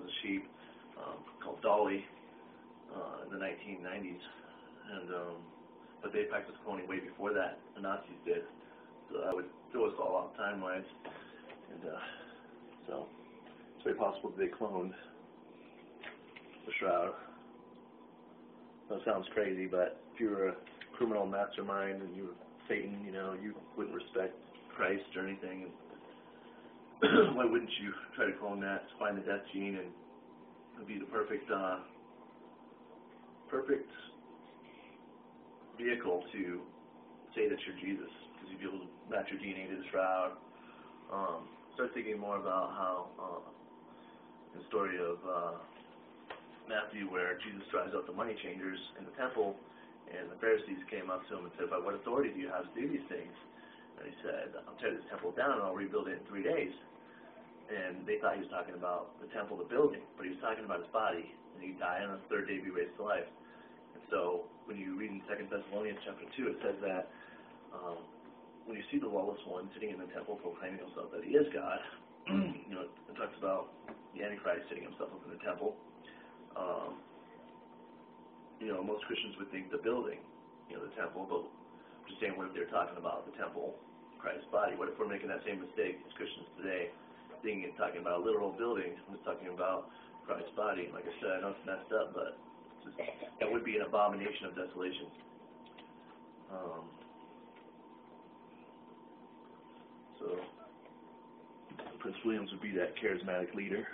was a sheep called Dolly in the 1990s, and but they practiced cloning way before that. The Nazis did, so that would throw us all off time-wise, and so it's very possible that they cloned the shroud. That sounds crazy, but if you were a criminal mastermind and you were Satan, you know, you wouldn't respect Christ or anything. And why wouldn't you try to clone that, find the death gene, and it would be the perfect vehicle to say that you're Jesus, because you'd be able to match your DNA to the shroud. Start thinking more about how the story of Matthew, where Jesus drives out the money changers in the temple, and the Pharisees came up to him and said, "By what authority do you have to do these things?" And he said, "I'll tear this temple down and I'll rebuild it in 3 days." And they thought he was talking about the temple, the building, but he was talking about his body, and he'd die, and on the third day be raised to life. And so when you read in 2 Thessalonians chapter 2, it says that when you see the lawless one sitting in the temple proclaiming himself that he is God, you know, it talks about the Antichrist sitting himself up in the temple. You know, most Christians would think the building, you know, the temple, but I'm just saying, what if they're talking about the temple, Christ's body? What if we're making that same mistake as Christians today, thinking it's talking about a literal building, and it's talking about Christ's body? And like I said, I know it's messed up, but that would be an abomination of desolation. So Prince Williams would be that charismatic leader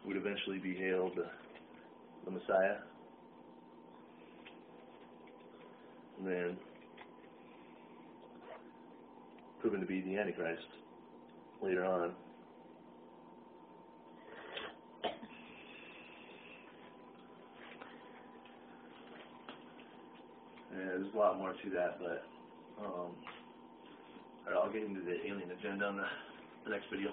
who would eventually be hailed the Messiah, and then proven to be the Antichrist later on. And there's a lot more to that, but I'll get into the alien agenda on the next video.